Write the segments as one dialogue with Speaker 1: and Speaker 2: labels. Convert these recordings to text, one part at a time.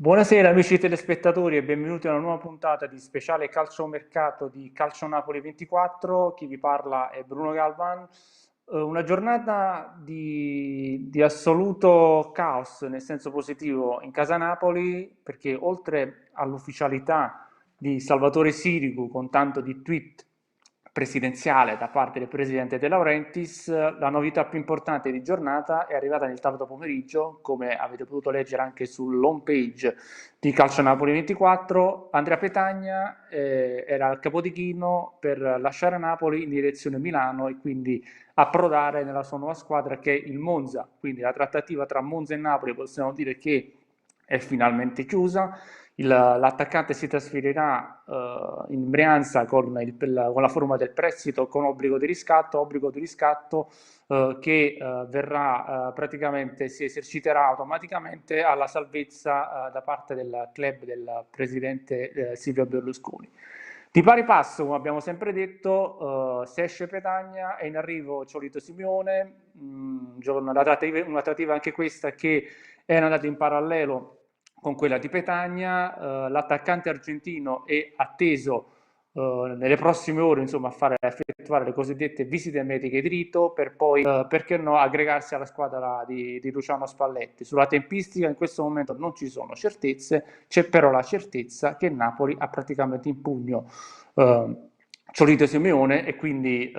Speaker 1: Buonasera amici telespettatori e benvenuti a una nuova puntata di speciale calciomercato di Calcio Napoli 24. Chi vi parla è Bruno Galvan. Una giornata di assoluto caos nel senso positivo in casa Napoli, perché oltre all'ufficialità di Salvatore Sirigu con tanto di tweet presidenziale da parte del presidente De Laurentiis, la novità più importante di giornata è arrivata nel tardo pomeriggio, come avete potuto leggere anche sull'home page di Calcio Napoli 24. Andrea Petagna era al Capodichino per lasciare Napoli in direzione Milano e quindi approdare nella sua nuova squadra che è il Monza. Quindi la trattativa tra Monza e Napoli possiamo dire che è finalmente chiusa. L'attaccante si trasferirà in Brianza con la forma del prestito con obbligo di riscatto che verrà praticamente si eserciterà automaticamente alla salvezza da parte del club del presidente Silvio Berlusconi. Di pari passo, come abbiamo sempre detto, se esce Petagna è in arrivo Ciolito Simeone, una trattativa anche questa che è andata in parallelo con quella di Petagna. L'attaccante argentino è atteso nelle prossime ore, insomma, a effettuare le cosiddette visite mediche di rito per poi, perché no, aggregarsi alla squadra di Luciano Spalletti. Sulla tempistica in questo momento non ci sono certezze, c'è però la certezza che Napoli ha praticamente in pugno Ciolito Simeone e quindi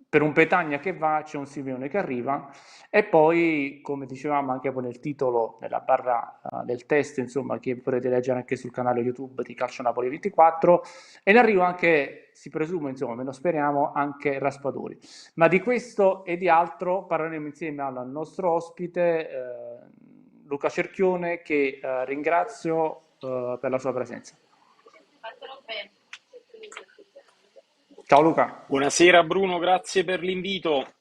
Speaker 1: per un Petagna che va c'è un Simeone che arriva e poi, come dicevamo anche poi nel titolo, nella barra del test, insomma, che potete leggere anche sul canale YouTube di Calcio Napoli 24, e in arrivo anche, si presume, insomma, meno speriamo, anche Raspadori. Ma di questo e di altro parleremo insieme al nostro ospite, Luca Cerchione, che ringrazio per la sua presenza. Ciao Luca.
Speaker 2: Buonasera Bruno, grazie per l'invito.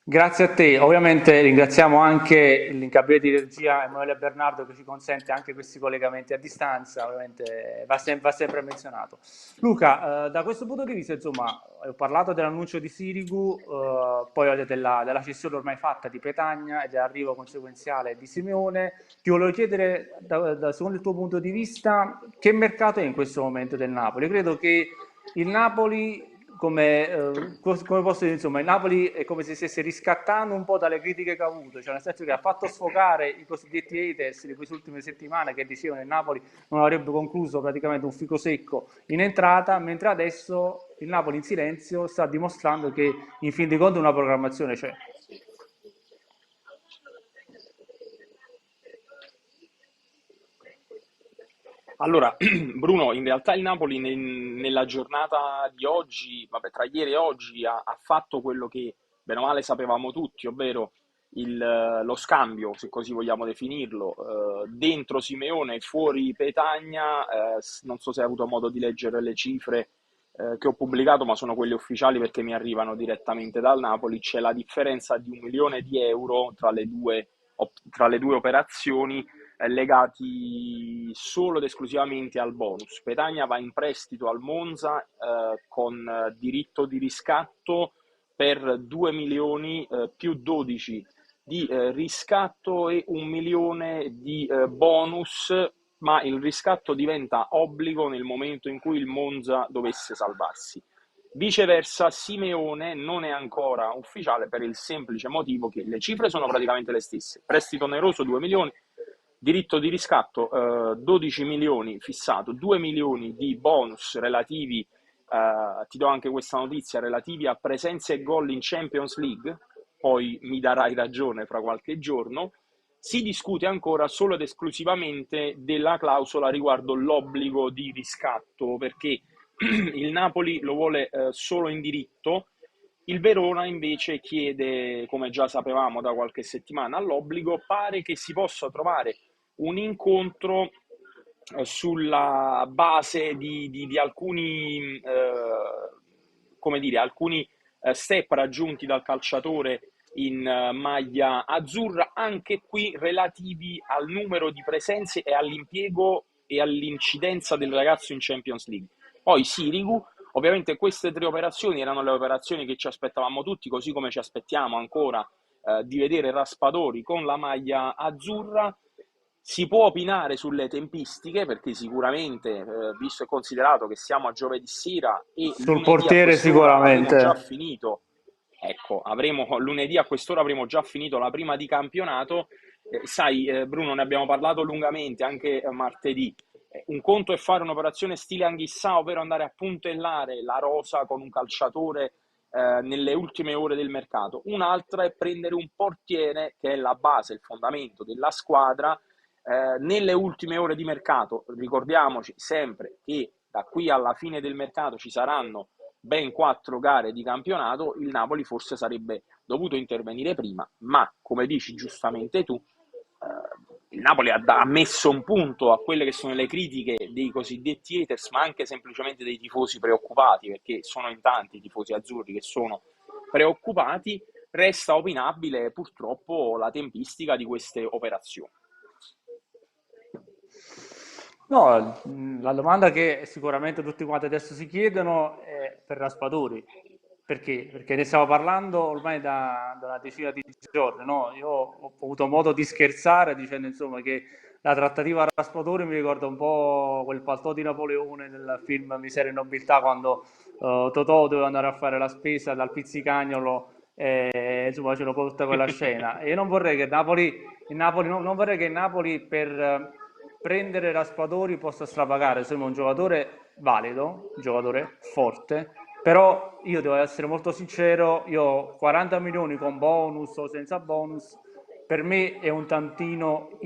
Speaker 1: Grazie a te, ovviamente ringraziamo anche l'incabile di regia Emanuele Bernardo che ci consente anche questi collegamenti a distanza, ovviamente va sempre menzionato. Luca, da questo punto di vista, insomma, ho parlato dell'annuncio di Sirigu, poi della cessione ormai fatta di Petagna e dell'arrivo conseguenziale di Simeone. Ti volevo chiedere, secondo il tuo punto di vista, che mercato è in questo momento del Napoli? Credo che il Napoli come posso dire, insomma, il Napoli è come se stesse riscattando un po' dalle critiche che ha avuto, cioè nel senso che ha fatto sfogare i cosiddetti haters di queste ultime settimane che dicevano che il Napoli non avrebbe concluso praticamente un fico secco in entrata, mentre adesso il Napoli in silenzio sta dimostrando che in fin dei conti una programmazione c'è.
Speaker 2: Allora, Bruno, in realtà il Napoli nella giornata di oggi, vabbè, tra ieri e oggi ha fatto quello che bene o male sapevamo tutti, ovvero lo scambio, se così vogliamo definirlo, dentro Simeone e fuori Petagna. Non so se hai avuto modo di leggere le cifre che ho pubblicato, ma sono quelle ufficiali perché mi arrivano direttamente dal Napoli. C'è la differenza di 1 milione di euro tra le due operazioni, legati solo ed esclusivamente al bonus. Petagna va in prestito al Monza con diritto di riscatto per 2 milioni più 12 di riscatto e 1 milione di bonus, ma il riscatto diventa obbligo nel momento in cui il Monza dovesse salvarsi. Viceversa, Simeone non è ancora ufficiale per il semplice motivo che le cifre sono praticamente le stesse. Prestito oneroso 2 milioni, diritto di riscatto 12 milioni fissato, 2 milioni di bonus relativi, ti do anche questa notizia, relativi a presenze e gol in Champions League, poi mi darai ragione fra qualche giorno. Si discute ancora solo ed esclusivamente della clausola riguardo l'obbligo di riscatto, perché il Napoli lo vuole solo in diritto, il Verona invece chiede, come già sapevamo da qualche settimana, all'obbligo. Pare che si possa trovare un incontro sulla base di alcuni, come dire, alcuni step raggiunti dal calciatore in maglia azzurra, anche qui relativi al numero di presenze e all'impiego e all'incidenza del ragazzo in Champions League. Poi Sirigu, ovviamente queste tre operazioni erano le operazioni che ci aspettavamo tutti, così come ci aspettiamo ancora di vedere Raspadori con la maglia azzurra. Si può opinare sulle tempistiche perché sicuramente, visto e considerato che siamo a giovedì sera e
Speaker 1: Sul
Speaker 2: lunedì a
Speaker 1: portiere
Speaker 2: quest'ora avremo già
Speaker 1: sicuramente.
Speaker 2: finito, ecco, lunedì a quest'ora avremo già finito la prima di campionato. Sai, Bruno, ne abbiamo parlato lungamente anche martedì. Un conto è fare un'operazione stile Anghissà, ovvero andare a puntellare la rosa con un calciatore nelle ultime ore del mercato. Un'altra è prendere un portiere che è la base, il fondamento della squadra nelle ultime ore di mercato. Ricordiamoci sempre che da qui alla fine del mercato ci saranno ben 4 gare di campionato. Il Napoli forse sarebbe dovuto intervenire prima, ma come dici giustamente tu, il Napoli ha messo un punto a quelle che sono le critiche dei cosiddetti haters, ma anche semplicemente dei tifosi preoccupati, perché sono in tanti i tifosi azzurri che sono preoccupati. Resta opinabile purtroppo la tempistica di queste operazioni.
Speaker 1: No, la domanda che sicuramente tutti quanti adesso si chiedono è per Raspadori. Perché? Perché ne stiamo parlando ormai da una decina di giorni, no? Io ho avuto modo di scherzare dicendo insomma che la trattativa a Raspadori mi ricorda un po' quel paltò di Napoleone nel film Miseria e Nobiltà quando Totò doveva andare a fare la spesa dal pizzicagnolo e insomma c'era un po' tutta quella scena. E io non vorrei che il Napoli non vorrei che il Napoli per prendere Raspadori possa stravagare, insomma un giocatore valido, un giocatore forte, però io devo essere molto sincero, io 40 milioni con bonus o senza bonus, per me è un tantino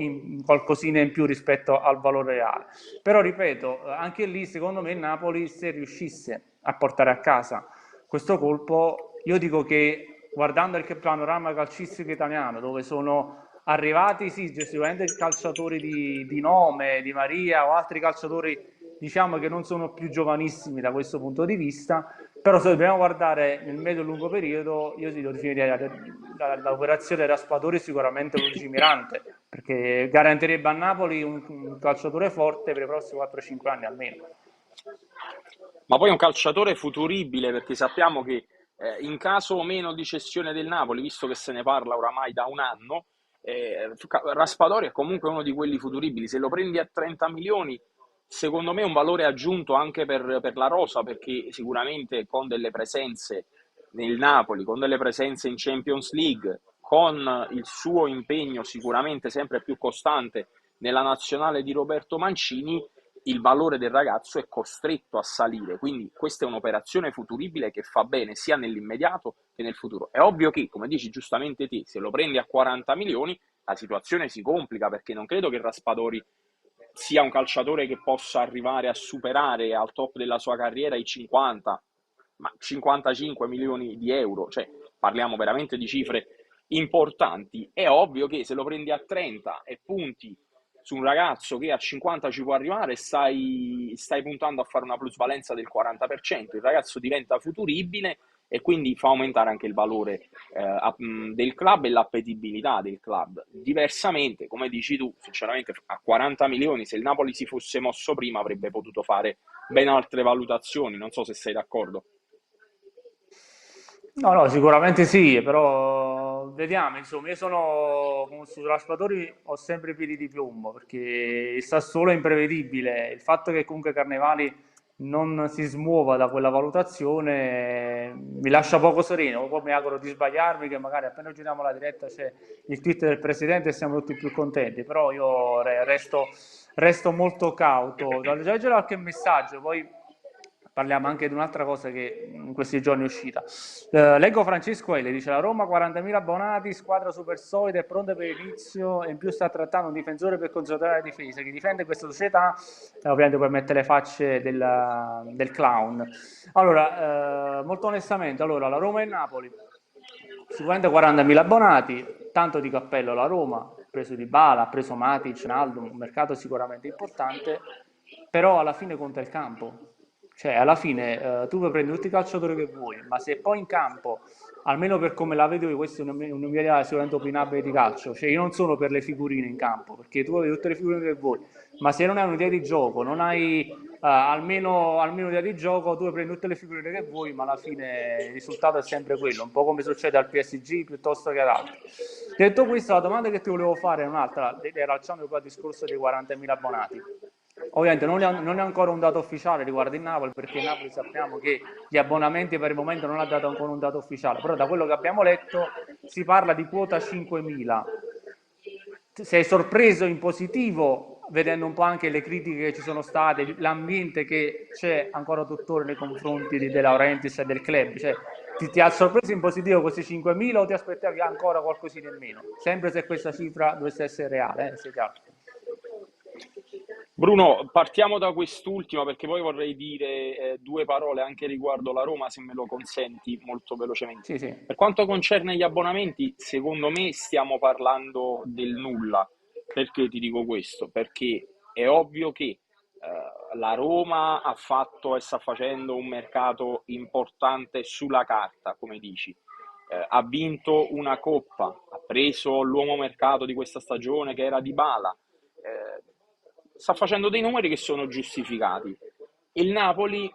Speaker 1: qualcosina in più rispetto al valore reale. Però ripeto, anche lì secondo me il Napoli se riuscisse a portare a casa questo colpo, io dico che guardando il panorama calcistico italiano, dove sono arrivati sì, sicuramente calciatori di nome, di Maria o altri calciatori diciamo che non sono più giovanissimi da questo punto di vista, però se dobbiamo guardare nel medio e lungo periodo, io sì, lo definirei l'operazione Raspadori sicuramente lungimirante, perché garantirebbe a Napoli un calciatore forte per i prossimi 4-5 anni almeno.
Speaker 2: Ma poi è un calciatore futuribile perché sappiamo che in caso o meno di cessione del Napoli, visto che se ne parla oramai da un anno, Raspadori è comunque uno di quelli futuribili. Se lo prendi a 30 milioni, secondo me è un valore aggiunto anche per la rosa, perché sicuramente con delle presenze nel Napoli, con delle presenze in Champions League, con il suo impegno sicuramente sempre più costante nella nazionale di Roberto Mancini, il valore del ragazzo è costretto a salire. Quindi questa è un'operazione futuribile che fa bene sia nell'immediato che nel futuro. È ovvio che, come dici giustamente te, se lo prendi a 40 milioni la situazione si complica perché non credo che Raspadori sia un calciatore che possa arrivare a superare al top della sua carriera i 50, ma 55 milioni di euro, cioè parliamo veramente di cifre importanti. È ovvio che se lo prendi a 30 e punti su un ragazzo che a 50 ci può arrivare, stai puntando a fare una plusvalenza del 40%, il ragazzo diventa futuribile e quindi fa aumentare anche il valore del club e l'appetibilità del club. Diversamente, come dici tu, sinceramente a 40 milioni, se il Napoli si fosse mosso prima avrebbe potuto fare ben altre valutazioni, non so se sei d'accordo.
Speaker 1: No, no, sicuramente sì, però vediamo, insomma, io sono come su Raspadori ho sempre i piedi di piombo perché il Sassuolo è imprevedibile, il fatto che comunque Carnevali non si smuova da quella valutazione mi lascia poco sereno, poi mi auguro di sbagliarmi che magari appena giriamo la diretta c'è il tweet del presidente e siamo tutti più contenti, però io resto molto cauto, già c'era qualche messaggio, poi parliamo anche di un'altra cosa che in questi giorni è uscita. Leggo Francesco Ele, dice la Roma 40.000 abbonati, squadra super solida e pronta per l'inizio e in più sta trattando un difensore per consolidare la difesa. Chi difende questa società ovviamente poi mette le facce del clown. Allora, molto onestamente, allora, la Roma e il Napoli, sicuramente 40.000 abbonati, tanto di cappello la Roma, ha preso Dybala, ha preso Matic, Naldo, un mercato sicuramente importante, però alla fine conta il campo. Cioè, alla fine tu puoi prendere tutti i calciatori che vuoi, ma se poi in campo, almeno per come la vedo io, questa è un'idea sicuramente opinabile di calcio, cioè io non sono per le figurine in campo, perché tu hai tutte le figurine che vuoi, ma se non hai un'idea di gioco, non hai almeno idea di gioco, tu prendi tutte le figurine che vuoi, ma alla fine il risultato è sempre quello, un po' come succede al PSG piuttosto che ad altri. Detto questo, la domanda che ti volevo fare è un'altra, rilacciando poi al discorso dei 40.000 abbonati. Ovviamente non è ancora un dato ufficiale riguardo il Napoli, perché il Napoli sappiamo che gli abbonamenti per il momento non ha dato ancora un dato ufficiale, però da quello che abbiamo letto si parla di quota 5.000. Sei sorpreso in positivo, vedendo un po' anche le critiche che ci sono state, l'ambiente che c'è ancora tuttora nei confronti di De Laurentiis e del club? Cioè, ti ha sorpreso in positivo questi 5.000 o ti aspettavi ancora qualcosina in meno? Sempre se questa cifra dovesse essere reale, sia chiaro.
Speaker 2: Bruno, partiamo da quest'ultima perché poi vorrei dire due parole anche riguardo la Roma, se me lo consenti molto velocemente.
Speaker 1: Sì, sì.
Speaker 2: Per quanto concerne gli abbonamenti, secondo me stiamo parlando del nulla. Perché ti dico questo? Perché è ovvio che la Roma ha fatto e sta facendo un mercato importante sulla carta, come dici. Ha vinto una coppa, ha preso l'uomo mercato di questa stagione che era Dybala, sta facendo dei numeri che sono giustificati. Il Napoli,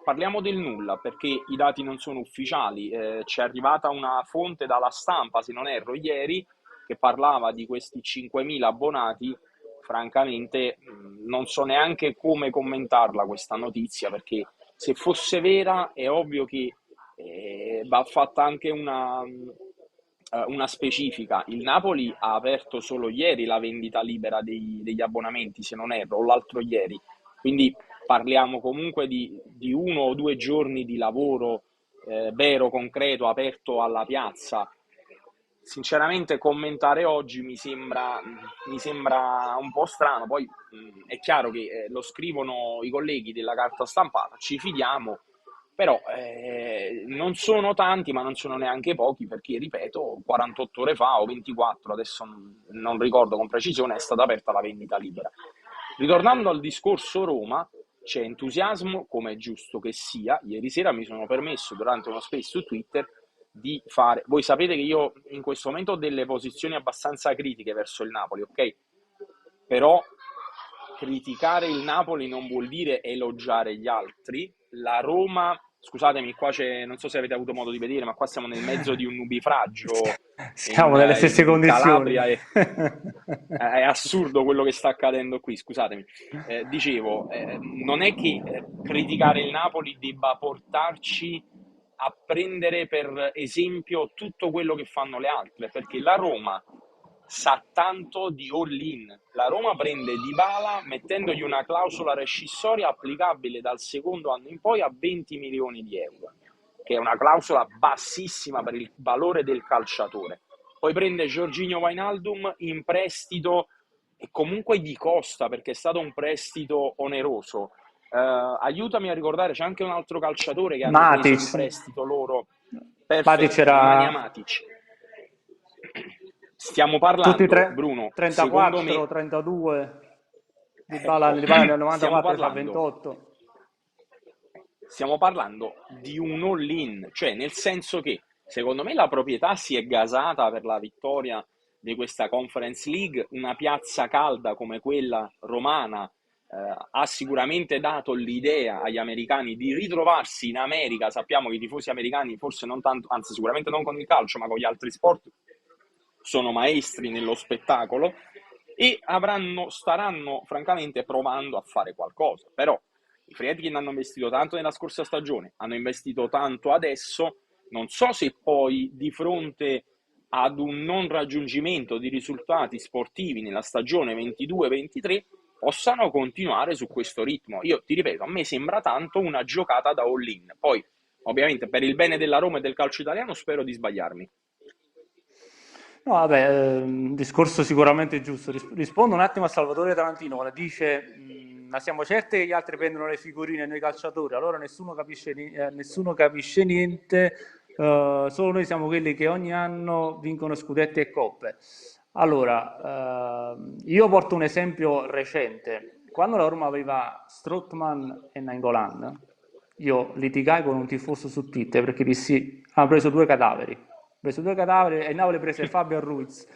Speaker 2: parliamo del nulla perché i dati non sono ufficiali, ci è arrivata una fonte dalla stampa, se non erro, ieri, che parlava di questi 5.000 abbonati. Francamente non so neanche come commentarla questa notizia, perché se fosse vera è ovvio che va fatta anche una specifica. Il Napoli ha aperto solo ieri la vendita libera degli abbonamenti, se non erro, o l'altro ieri. Quindi parliamo comunque di 1 o 2 giorni di lavoro vero, concreto, aperto alla piazza. Sinceramente commentare oggi mi sembra un po' strano. Poi è chiaro che lo scrivono i colleghi della carta stampata, ci fidiamo, però non sono tanti, ma non sono neanche pochi, perché, ripeto, 48 ore fa o 24, adesso non ricordo con precisione, è stata aperta la vendita libera. Ritornando al discorso Roma, c'è entusiasmo, come è giusto che sia. Ieri sera mi sono permesso, durante uno space su Twitter, di fare... Voi sapete che io in questo momento ho delle posizioni abbastanza critiche verso il Napoli, ok? Però criticare il Napoli non vuol dire elogiare gli altri. La Roma, scusatemi, qua c'è, non so se avete avuto modo di vedere, ma qua siamo nel mezzo di un nubifragio in,
Speaker 1: Siamo nelle stesse
Speaker 2: in
Speaker 1: condizioni.
Speaker 2: Calabria e è assurdo quello che sta accadendo qui, scusatemi. Dicevo, non è che criticare il Napoli debba portarci a prendere per esempio tutto quello che fanno le altre, perché la Roma sa tanto di all-in. La Roma prende Dybala mettendogli una clausola rescissoria applicabile dal secondo anno in poi a 20 milioni di euro, che è una clausola bassissima per il valore del calciatore. Poi prende Jorginho Wijnaldum in prestito e comunque gli costa perché è stato un prestito oneroso. Aiutami a ricordare, c'è anche un altro calciatore che hanno preso
Speaker 1: Matic.
Speaker 2: in prestito loro.
Speaker 1: Matic
Speaker 2: Perfetto, Nemanja
Speaker 1: era
Speaker 2: Matic. Stiamo
Speaker 1: tutti
Speaker 2: parlando, Bruno, secondo
Speaker 1: 34,
Speaker 2: me,
Speaker 1: 32.
Speaker 2: ecco,
Speaker 1: Dybala nel
Speaker 2: stiamo
Speaker 1: 94 fa
Speaker 2: parlando
Speaker 1: 28.
Speaker 2: stiamo parlando di un all-in, cioè nel senso che secondo me la proprietà si è gasata per la vittoria di questa Conference League. Una piazza calda come quella romana ha sicuramente dato l'idea agli americani di ritrovarsi in America. Sappiamo che i tifosi americani forse non tanto, anzi sicuramente non con il calcio, ma con gli altri sport, sono maestri nello spettacolo e staranno francamente provando a fare qualcosa. Però i Friedkin hanno investito tanto nella scorsa stagione, hanno investito tanto adesso, non so se poi di fronte ad un non raggiungimento di risultati sportivi nella stagione 22-23 possano continuare su questo ritmo. Io ti ripeto, a me sembra tanto una giocata da all-in. Poi, ovviamente, per il bene della Roma e del calcio italiano spero di sbagliarmi.
Speaker 1: No, vabbè, discorso sicuramente giusto. Rispondo un attimo a Salvatore Tarantino quando dice: ma siamo certi che gli altri prendono le figurine e noi calciatori, allora nessuno capisce niente, solo noi siamo quelli che ogni anno vincono scudetti e coppe. Allora, io porto un esempio recente. Quando la Roma aveva Strootman e Nainggolan, io litigai con un tifoso su Twitter perché dissi: hanno preso due cadaveri. Ha preso due cadaveri e il Napoli prese Fabio Ruiz.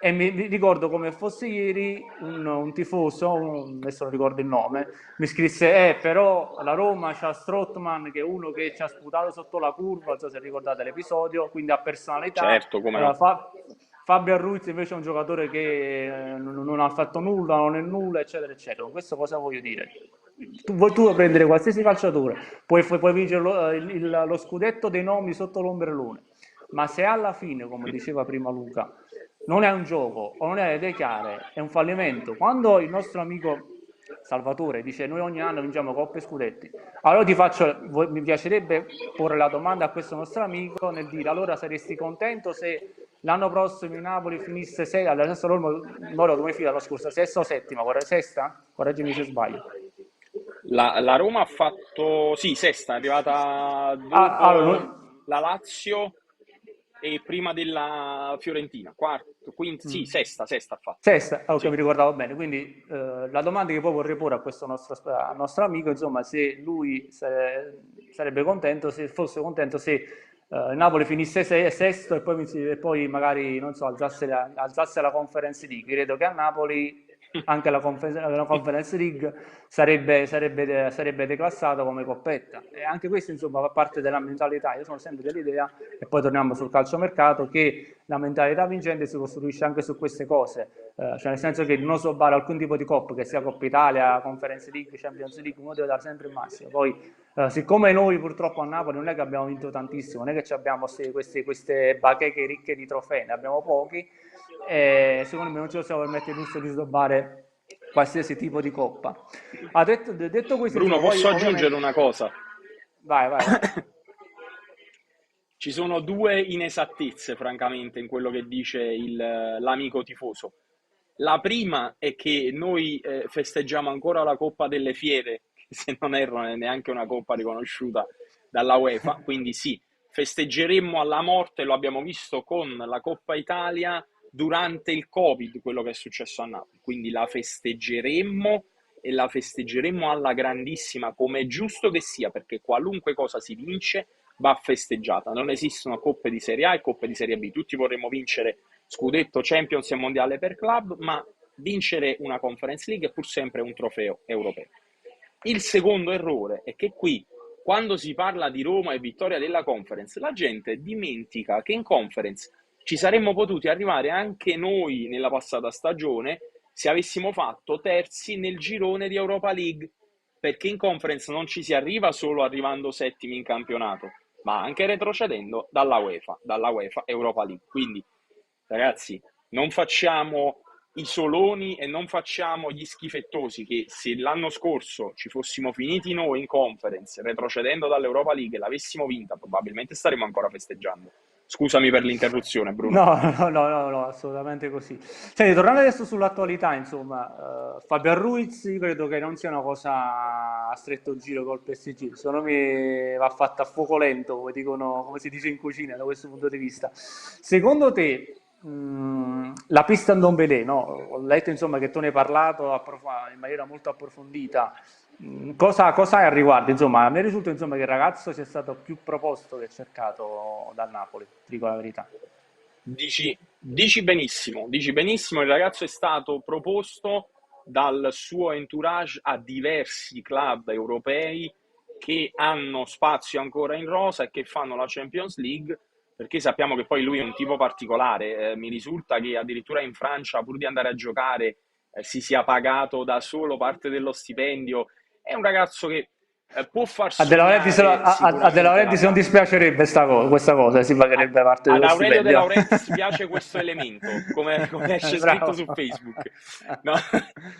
Speaker 1: e mi ricordo come fosse ieri un tifoso, adesso non ricordo il nome, mi scrisse, però la Roma c'ha Strootman che è uno che ci ha sputato sotto la curva, non so se ricordate l'episodio, quindi ha personalità.
Speaker 2: Certo, come no.
Speaker 1: Fabio Ruiz invece è un giocatore che non ha fatto nulla, non è nulla, eccetera, eccetera. Con questo cosa voglio dire? Tu puoi prendere qualsiasi calciatore, puoi vincere lo scudetto dei nomi sotto l'ombrellone, ma se alla fine, come diceva prima Luca, non è un gioco o non è le chiare, è un fallimento. Quando il nostro amico Salvatore dice noi ogni anno vinciamo coppe e scudetti, allora mi piacerebbe porre la domanda a questo nostro amico nel dire allora saresti contento se l'anno prossimo il Napoli finisse adesso loro come fila l'anno scorso, sesta o settima, sesta? Correggimi se sbaglio.
Speaker 2: La Roma ha fatto, sì, sesta, è arrivata
Speaker 1: Allora,
Speaker 2: dopo la Lazio e prima della Fiorentina, quarto, quinto, sì, sesta ha fatto.
Speaker 1: sesta, ok,
Speaker 2: Sì.
Speaker 1: mi ricordavo bene. Quindi la domanda che poi vorrei porre a questo al nostro amico, insomma, se lui sarebbe contento, se fosse contento se il Napoli finisse sesto e poi magari, non so, alzasse la Conference League. Credo che a Napoli anche la Conference League sarebbe declassata come coppetta. E anche questo, insomma, fa parte della mentalità. Io sono sempre dell'idea, e poi torniamo sul calciomercato, che la mentalità vincente si costruisce anche su queste cose. Cioè nel senso che non sobbare alcun tipo di coppa, che sia Coppa Italia, Conference League, Champions League, uno deve dare sempre il massimo. Poi, siccome noi purtroppo a Napoli non è che abbiamo vinto tantissimo, non è che abbiamo queste bacheche ricche di trofei, ne abbiamo pochi, e secondo me non ci possiamo permettere il lusso di snobbare qualsiasi tipo di coppa. Detto questo,
Speaker 2: Bruno,
Speaker 1: insomma, poi
Speaker 2: posso aggiungere
Speaker 1: ovviamente...
Speaker 2: una cosa?
Speaker 1: Vai, vai, vai.
Speaker 2: Ci sono due inesattezze, francamente, in quello che dice l'amico tifoso. La prima è che noi festeggiamo ancora la Coppa delle Fiere, che se non erro non è neanche una coppa riconosciuta dalla UEFA, quindi sì, festeggeremmo alla morte, lo abbiamo visto con la Coppa Italia durante il Covid, quello che è successo a Napoli, quindi la festeggeremmo e la festeggeremmo alla grandissima, come è giusto che sia, perché qualunque cosa si vince va festeggiata. Non esistono coppe di Serie A e coppe di Serie B. Tutti vorremmo vincere scudetto, Champions e mondiale per club, ma vincere una Conference League è pur sempre un trofeo europeo. Il secondo errore è che qui, quando si parla di Roma e vittoria della Conference, la gente dimentica che in Conference ci saremmo potuti arrivare anche noi nella passata stagione se avessimo fatto terzi nel girone di Europa League, perché in Conference non ci si arriva solo arrivando settimi in campionato, ma anche retrocedendo dalla UEFA Europa League. Quindi, ragazzi, non facciamo i soloni e non facciamo gli schifettosi che se l'anno scorso ci fossimo finiti noi in Conference, retrocedendo dall'Europa League e l'avessimo vinta, probabilmente staremmo ancora festeggiando. Scusami per l'interruzione, Bruno.
Speaker 1: No, no, no, no, no, assolutamente così. Senti, tornando adesso sull'attualità, insomma, Fabio Ruiz, io credo che non sia una cosa a stretto giro col PSG, secondo me va fatta a fuoco lento, come dicono, come si dice in cucina, da questo punto di vista. Secondo te, la pista Ndombele, no? Ho letto, insomma, che tu ne hai parlato in maniera molto approfondita. Cosa hai al riguardo? Insomma, a me risulta, insomma, che il ragazzo sia stato più proposto che cercato dal Napoli, ti dico la verità.
Speaker 2: Dici benissimo, il ragazzo è stato proposto dal suo entourage a diversi club europei che hanno spazio ancora in rosa e che fanno la Champions League, perché sappiamo che poi lui è un tipo particolare. Mi risulta che addirittura in Francia, pur di andare a giocare, si sia pagato da solo parte dello stipendio. È un ragazzo che può far sognare
Speaker 1: A De
Speaker 2: sicuramente la
Speaker 1: Laurentiis non
Speaker 2: grande.
Speaker 1: dispiacerebbe questa cosa, si pagherebbe parte
Speaker 2: Ad
Speaker 1: dello
Speaker 2: Aurelio De
Speaker 1: stipendio.
Speaker 2: Laurentiis piace questo elemento, come esce scritto
Speaker 1: Bravo.
Speaker 2: su Facebook. No,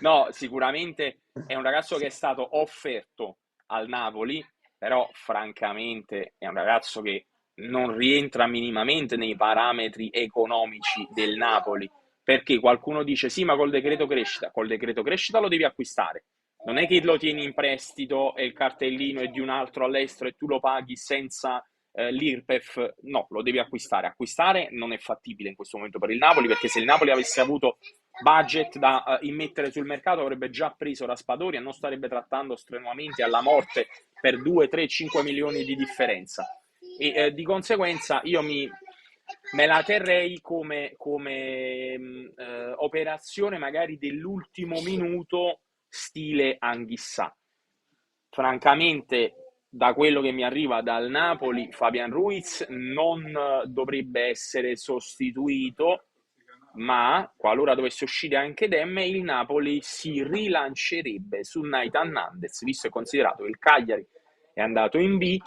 Speaker 2: no, sicuramente è un ragazzo che è stato offerto al Napoli, però francamente è un ragazzo che non rientra minimamente nei parametri economici del Napoli, perché qualcuno dice sì, ma col decreto crescita lo devi acquistare. Non è che lo tieni in prestito e il cartellino è di un altro all'estero e tu lo paghi senza l'IRPEF, no, lo devi acquistare. Acquistare non è fattibile in questo momento per il Napoli, perché se il Napoli avesse avuto budget da immettere sul mercato avrebbe già preso Raspadori e non starebbe trattando strenuamente alla morte per 2, 3, 5 milioni di differenza. E di conseguenza io me la terrei operazione magari dell'ultimo minuto, stile Anghissà. Francamente, da quello che mi arriva dal Napoli, Fabian Ruiz non dovrebbe essere sostituito, ma qualora dovesse uscire anche Demme, il Napoli si rilancerebbe su Nathan Nandez, visto e considerato che il Cagliari è andato in B,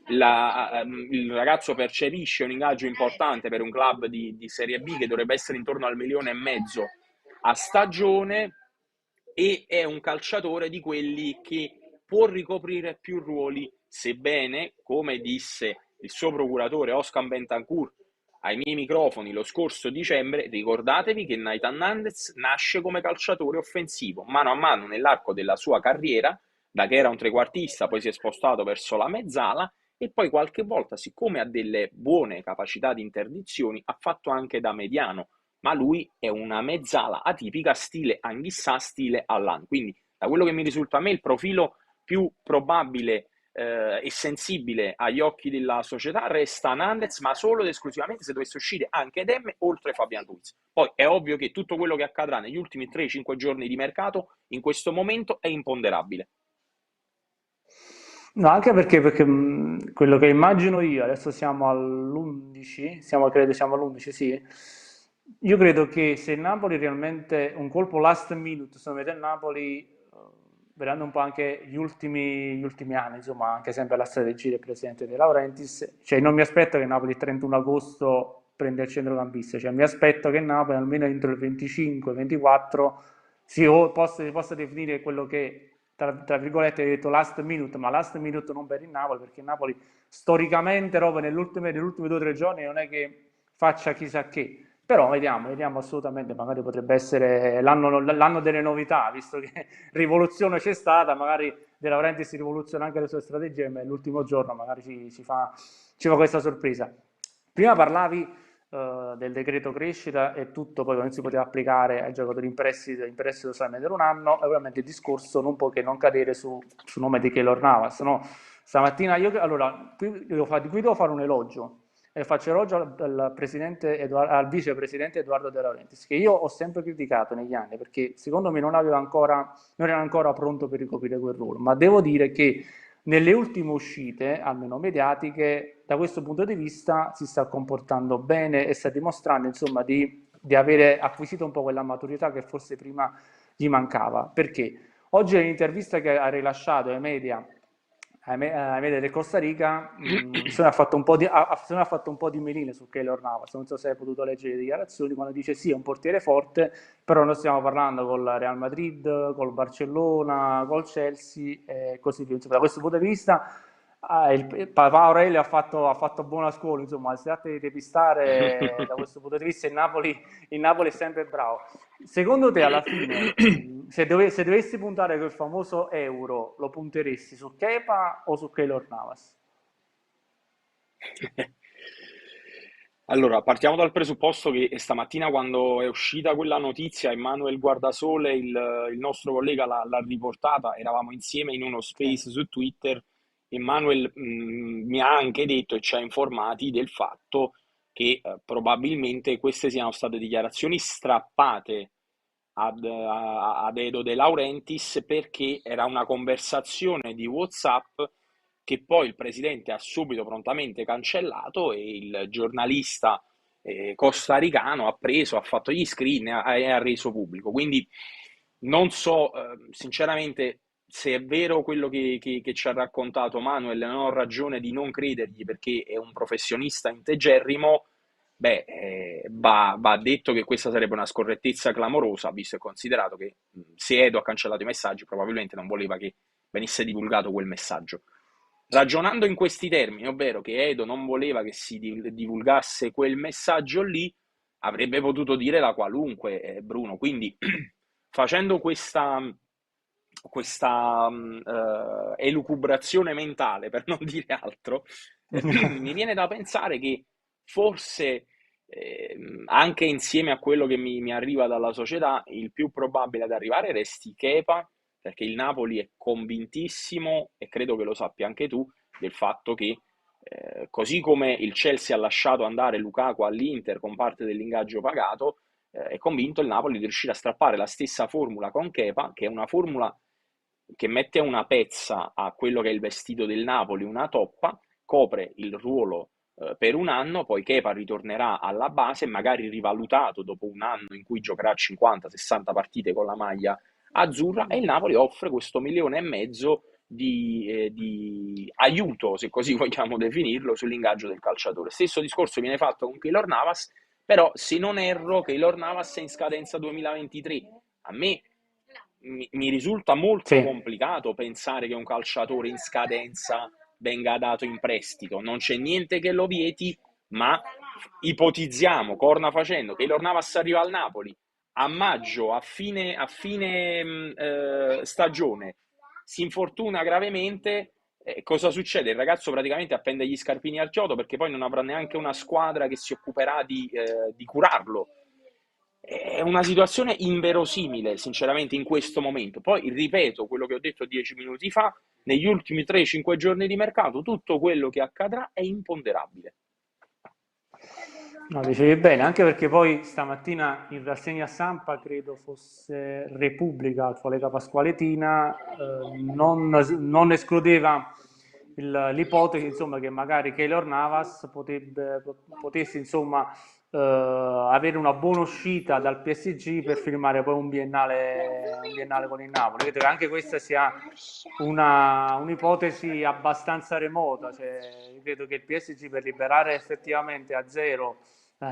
Speaker 2: il ragazzo percepisce un ingaggio importante per un club di Serie B che dovrebbe essere intorno al 1,5 milioni a stagione, e è un calciatore di quelli che può ricoprire più ruoli, sebbene, come disse il suo procuratore Oscar Bentancur ai miei microfoni lo scorso dicembre, ricordatevi che Nathan Nandez nasce come calciatore offensivo, mano a mano nell'arco della sua carriera, da che era un trequartista, poi si è spostato verso la mezzala, e poi qualche volta, siccome ha delle buone capacità di interdizioni, ha fatto anche da mediano, ma lui è una mezzala atipica stile Anghissà, stile Allan. Quindi, da quello che mi risulta a me, il profilo più probabile e sensibile agli occhi della società resta Nandez, ma solo ed esclusivamente se dovesse uscire anche Demme oltre Fabian Ruiz. Poi è ovvio che tutto quello che accadrà negli ultimi 3-5 giorni di mercato in questo momento è imponderabile.
Speaker 1: No, anche perché quello che immagino io, adesso siamo all'11, credo siamo all'11, sì. Io credo che se il Napoli realmente un colpo last minute, secondo me, del Napoli, vedendo un po' anche gli ultimi anni, insomma, anche sempre la strategia del presidente De Laurentiis, cioè non mi aspetto che il Napoli il 31 agosto prenda il centrocampista, cioè mi aspetto che il Napoli almeno entro il 25-24 possa definire quello che tra virgolette hai detto last minute, ma last minute non per il Napoli, perché il Napoli storicamente proprio negli ultimi 2 o 3 giorni non è che faccia chissà che. Però vediamo assolutamente, magari potrebbe essere l'anno delle novità, visto che rivoluzione c'è stata, magari De Laurentiis si rivoluziona anche le sue strategie, ma l'ultimo giorno magari ci fa questa sorpresa. Prima parlavi del decreto crescita e tutto poi non si poteva applicare ai giocatori in prestito solamente per un anno, e ovviamente il discorso non può che non cadere sul nome di Keylor Navas, no? Stamattina allora, qui devo fare un elogio, e faccio elogio al vicepresidente Edoardo De Laurentiis, che io ho sempre criticato negli anni, perché secondo me non era ancora pronto per ricoprire quel ruolo, ma devo dire che nelle ultime uscite, almeno mediatiche, da questo punto di vista si sta comportando bene e sta dimostrando, insomma, di avere acquisito un po' quella maturità che forse prima gli mancava. Perché oggi nell'intervista che ha rilasciato ai media del Costa Rica, se ne ha fatto un po' se ne ha fatto un po' di meline su Keylor Navas. Non so se hai potuto leggere le dichiarazioni quando dice sì, è un portiere forte, però noi stiamo parlando col Real Madrid, col Barcellona, col Chelsea e così via. Insomma, da questo punto di vista, il papà Aurelio ha fatto buona scuola, insomma, si tratta di depistare da questo punto di vista il Napoli è sempre bravo. Secondo te, alla fine, se dovessi puntare quel famoso euro, lo punteresti su Kepa o su Keylor Navas?
Speaker 2: Allora, partiamo dal presupposto che stamattina, quando è uscita quella notizia, Emanuele Guardasole, il nostro collega, l'ha riportata, eravamo insieme in uno
Speaker 1: Sì.
Speaker 2: space su Twitter. Emanuele mi ha anche detto e ci ha informati del fatto che probabilmente queste siano state dichiarazioni strappate ad Edo De Laurentiis, perché era una conversazione di WhatsApp che poi il presidente ha subito prontamente cancellato, e il giornalista costaricano ha preso, ha fatto gli screen e ha reso pubblico. Quindi non so sinceramente se è vero quello che ci ha raccontato Manuel, non ho ragione di non credergli perché è un professionista integerrimo. Beh, va detto che questa sarebbe una scorrettezza clamorosa, visto e considerato che se Edo ha cancellato i messaggi, probabilmente non voleva che venisse divulgato quel messaggio. Ragionando in questi termini, ovvero che Edo non voleva che si divulgasse quel messaggio lì, avrebbe potuto dire la qualunque, Bruno. Quindi, facendo questa elucubrazione mentale, per non dire altro, mi viene da pensare che forse, anche insieme a quello che mi arriva dalla società, il più probabile ad arrivare resti Kepa, perché il Napoli è convintissimo, e credo che lo sappia anche tu, del fatto che Così come il Chelsea ha lasciato andare Lukaku all'Inter con parte dell'ingaggio pagato, è convinto il Napoli di riuscire a strappare la stessa formula con Kepa, che è una formula che mette una pezza a quello che è il vestito del Napoli, una toppa, copre il ruolo per un anno, poi Kepa ritornerà alla base, magari rivalutato dopo un anno in cui giocherà 50-60 partite con la maglia azzurra, e il Napoli offre questo 1,5 milioni di aiuto, se così vogliamo definirlo, sull'ingaggio del calciatore. Stesso discorso viene fatto con Keylor Navas, però se non erro Keylor Navas è in scadenza 2023. A me mi risulta molto
Speaker 1: Sì.
Speaker 2: complicato pensare che un calciatore in scadenza venga dato in prestito. Non c'è niente che lo vieti, ma ipotizziamo, corna facendo, che Keylor Navas arriva al Napoli a maggio, a fine stagione, si infortuna gravemente. Cosa succede? Il ragazzo praticamente appende gli scarpini al chiodo perché poi non avrà neanche una squadra che si occuperà di curarlo. È una situazione inverosimile, sinceramente, in questo momento. Poi ripeto quello che ho detto 10 minuti fa: negli ultimi 3-5 giorni di mercato, tutto quello che accadrà è imponderabile.
Speaker 1: No, dicevi bene, anche perché poi stamattina in rassegna stampa, credo fosse Repubblica, il collega Pasqualetina, non escludeva l'ipotesi, insomma, che magari Keylor Navas potesse, insomma, avere una buona uscita dal PSG per firmare poi un biennale con il Napoli. Credo che anche questa sia un'ipotesi abbastanza remota, cioè, credo che il PSG, per liberare effettivamente a zero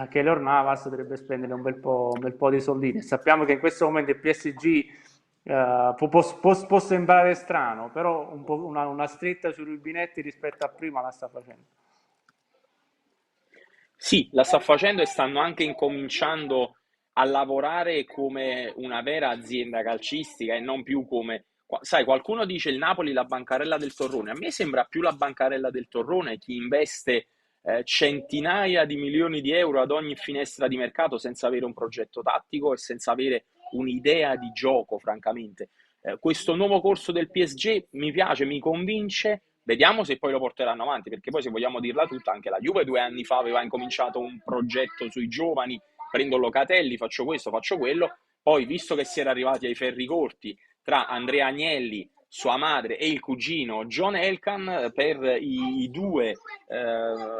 Speaker 1: Keylor Navas, dovrebbe spendere un bel po' di soldini. Sappiamo che in questo momento il PSG può sembrare strano, però un po' una stretta sui rubinetti rispetto a prima la sta facendo.
Speaker 2: Sì, la sta facendo e stanno anche incominciando a lavorare come una vera azienda calcistica e non più come... Sai, qualcuno dice il Napoli la bancarella del Torrone. A me sembra più la bancarella del Torrone chi investe centinaia di milioni di euro ad ogni finestra di mercato senza avere un progetto tattico e senza avere un'idea di gioco, francamente. Questo nuovo corso del PSG mi piace, mi convince. Vediamo se poi lo porteranno avanti, perché poi, se vogliamo dirla tutta, anche la Juve 2 anni fa aveva incominciato un progetto sui giovani: prendo Locatelli, faccio questo, faccio quello. Poi, visto che si era arrivati ai ferri corti tra Andrea Agnelli, sua madre, e il cugino John Elkann, per i due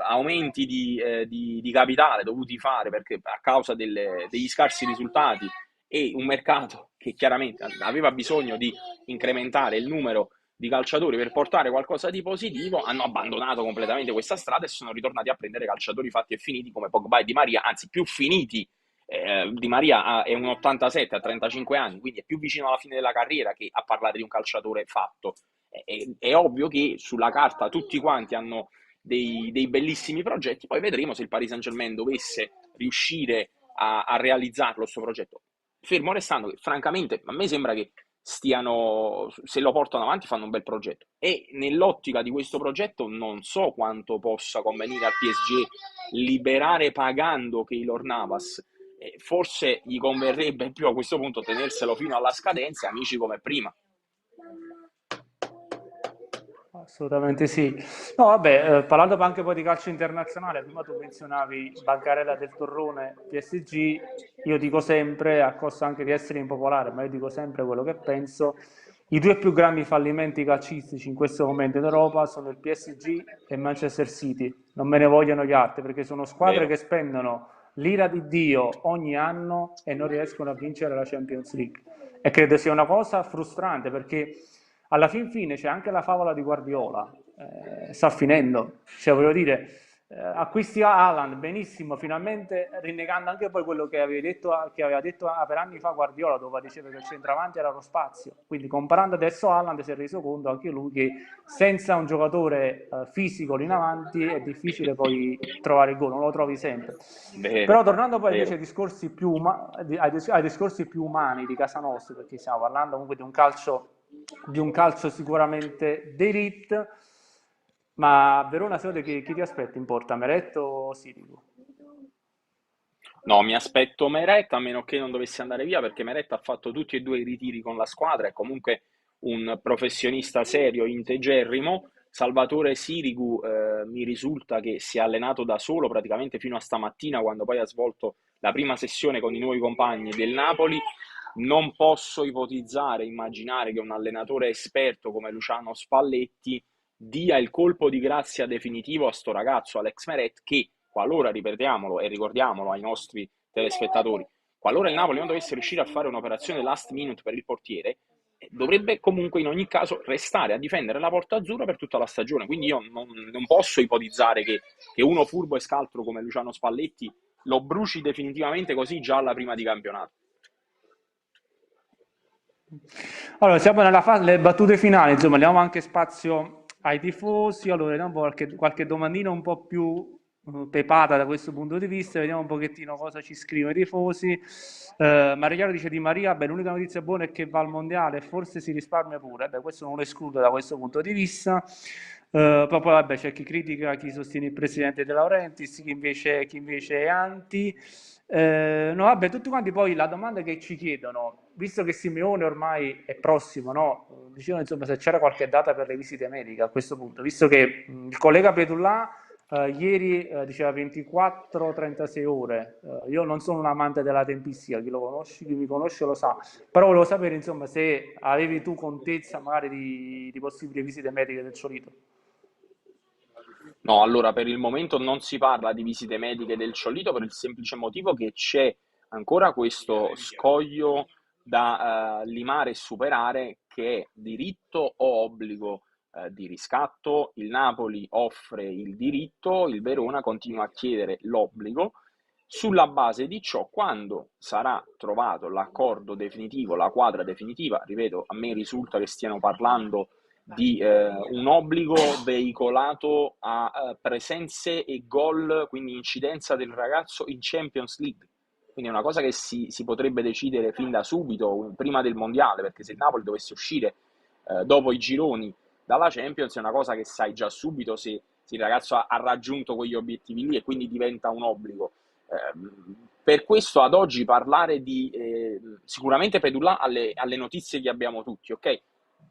Speaker 2: aumenti di capitale dovuti fare perché a causa degli scarsi risultati, e un mercato che chiaramente aveva bisogno di incrementare il numero di calciatori per portare qualcosa di positivo, hanno abbandonato completamente questa strada e sono ritornati a prendere calciatori fatti e finiti come Pogba e Di Maria, anzi più finiti. Di Maria è un 87 a 35 anni, quindi è più vicino alla fine della carriera che a parlare di un calciatore fatto. È ovvio che sulla carta tutti quanti hanno dei bellissimi progetti, poi vedremo se il Paris Saint-Germain dovesse riuscire a realizzarlo questo progetto. Fermo restando che, francamente, a me sembra che stiano, se lo portano avanti, fanno un bel progetto. E nell'ottica di questo progetto non so quanto possa convenire al PSG liberare pagando Keylor Navas. Forse gli converrebbe più a questo punto tenerselo fino alla scadenza, amici come prima.
Speaker 1: Assolutamente sì. No, vabbè, parlando anche poi di calcio internazionale, prima tu menzionavi Bancarella del Torrone, PSG, io dico sempre, a costo anche di essere impopolare, ma io dico sempre quello che penso, i due più grandi fallimenti calcistici in questo momento in Europa sono il PSG e Manchester City, non me ne vogliono gli altri, perché sono squadre
Speaker 2: Vero.
Speaker 1: che spendono l'ira di Dio ogni anno e non riescono a vincere la Champions League. E credo sia una cosa frustrante perché alla fin fine c'è anche la favola di Guardiola, sta finendo, cioè voglio dire, acquisti a Haaland benissimo, finalmente rinnegando anche poi quello che aveva detto per anni fa Guardiola, dove diceva che il centravanti era lo spazio, quindi comparando adesso Haaland si è reso conto anche lui che senza un giocatore fisico lì in avanti è difficile poi trovare il gol, non lo trovi sempre.
Speaker 2: Vero,
Speaker 1: Però tornando poi invece
Speaker 2: vero.
Speaker 1: ai discorsi più umani di casa nostra, perché stiamo parlando comunque di un calcio sicuramente d'élite, ma a Verona secondo te chi ti aspetta in porta, Meret o Sirigu?
Speaker 2: No, mi aspetto Meret, a meno che non dovesse andare via, perché Meret ha fatto tutti e due i ritiri con la squadra, è comunque un professionista serio, integerrimo. Salvatore Sirigu mi risulta che si è allenato da solo praticamente fino a stamattina, quando poi ha svolto la prima sessione con i nuovi compagni del Napoli. Non posso ipotizzare, immaginare che un allenatore esperto come Luciano Spalletti dia il colpo di grazia definitivo a sto ragazzo Alex Meret, che qualora, ripetiamolo e ricordiamolo ai nostri telespettatori, qualora il Napoli non dovesse riuscire a fare un'operazione last minute per il portiere, dovrebbe comunque in ogni caso restare a difendere la porta azzurra per tutta la stagione. Quindi io non posso ipotizzare che uno furbo e scaltro come Luciano Spalletti lo bruci definitivamente così già alla prima di campionato.
Speaker 1: Allora, siamo nella fase delle battute finali, insomma, diamo anche spazio ai tifosi. Allora, vediamo un po' qualche domandina un po' più pepata da questo punto di vista, vediamo un pochettino cosa ci scrivono i tifosi. Mariano dice Di Maria, beh, l'unica notizia buona è che va al mondiale e forse si risparmia pure. Beh, questo non lo escludo da questo punto di vista. Poi vabbè, c'è chi critica, chi sostiene il presidente De Laurentiis, chi invece è anti. No, vabbè, tutti quanti poi la domanda che ci chiedono, visto che Simeone ormai è prossimo, no? Dicevano insomma se c'era qualche data per le visite mediche a questo punto, visto che il collega Pedullà ieri diceva 24-36 ore. Io non sono un amante della tempistica, chi mi conosce lo sa, però volevo sapere insomma se avevi tu contezza magari di possibili visite mediche del Ciolito.
Speaker 2: No, allora per il momento non si parla di visite mediche del Ciolito per il semplice motivo che c'è ancora questo scoglio da limare e superare, che è diritto o obbligo di riscatto. Il Napoli offre il diritto, il Verona continua a chiedere l'obbligo. Sulla base di ciò, quando sarà trovato l'accordo definitivo, la quadra definitiva, ripeto, a me risulta che stiano parlando di un obbligo veicolato a presenze e gol, quindi incidenza del ragazzo in Champions League. Quindi è una cosa che si potrebbe decidere fin da subito, prima del mondiale, perché se il Napoli dovesse uscire dopo i gironi dalla Champions è una cosa che sai già subito se il ragazzo ha raggiunto quegli obiettivi lì, e quindi diventa un obbligo. Per questo ad oggi parlare di sicuramente Pedulla alle notizie che abbiamo tutti, ok?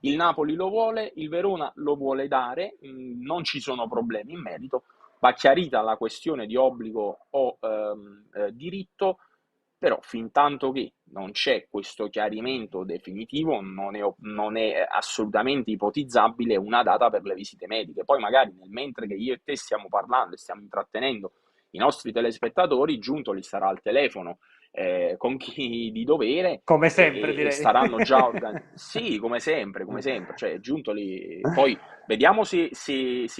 Speaker 2: Il Napoli lo vuole, il Verona lo vuole dare, non ci sono problemi in merito, va chiarita la questione di obbligo o diritto, però fin tanto che non c'è questo chiarimento definitivo non è assolutamente ipotizzabile una data per le visite mediche. Poi magari mentre che io e te stiamo parlando e stiamo intrattenendo i nostri telespettatori, Giuntoli sarà al telefono con chi di dovere
Speaker 1: Come sempre
Speaker 2: e
Speaker 1: direi.
Speaker 2: staranno già organizzati. Sì, come sempre, cioè Giuntoli. Poi vediamo se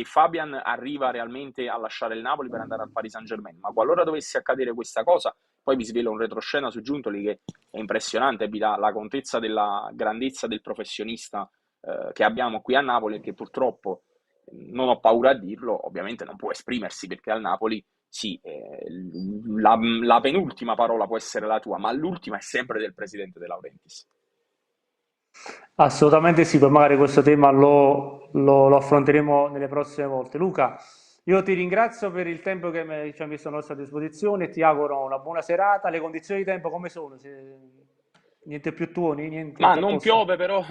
Speaker 2: Fabian arriva realmente a lasciare il Napoli per andare al Paris Saint-Germain, ma qualora dovesse accadere questa cosa, poi vi svelo un retroscena su Giuntoli che è impressionante, vi dà la contezza della grandezza del professionista che abbiamo qui a Napoli, e che purtroppo, non ho paura a dirlo, ovviamente non può esprimersi perché al Napoli sì, la penultima parola può essere la tua, ma l'ultima è sempre del presidente De Laurentiis.
Speaker 1: Assolutamente sì, poi magari questo tema lo affronteremo nelle prossime volte. Luca, io ti ringrazio per il tempo che ci hai messo a nostra disposizione e ti auguro una buona serata. Le condizioni di tempo come sono? Niente più tuoni? Niente,
Speaker 2: Ma
Speaker 1: tutto a
Speaker 2: non
Speaker 1: posto?
Speaker 2: piove, però,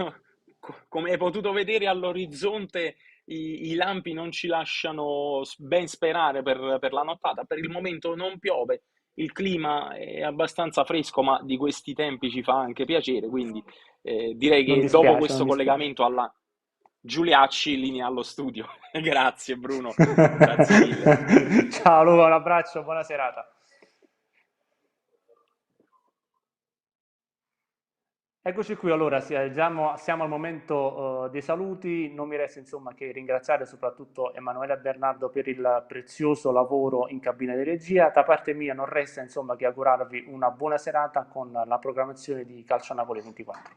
Speaker 2: come hai potuto vedere all'orizzonte, i lampi non ci lasciano ben sperare per la nottata. Per il momento non piove, il clima è abbastanza fresco, ma di questi tempi ci fa anche piacere. Quindi direi
Speaker 1: Non
Speaker 2: che dopo
Speaker 1: dispiace, non
Speaker 2: questo
Speaker 1: dispiace.
Speaker 2: collegamento alla Giuliacci, linea allo studio. Grazie Bruno, grazie mille.
Speaker 1: Ciao Luca, un abbraccio, buona serata. Eccoci qui, allora siamo al momento dei saluti, non mi resta insomma che ringraziare soprattutto Emanuele e Bernardo per il prezioso lavoro in cabina di regia. Da parte mia non resta insomma che augurarvi una buona serata con la programmazione di Calcio Napoli 24.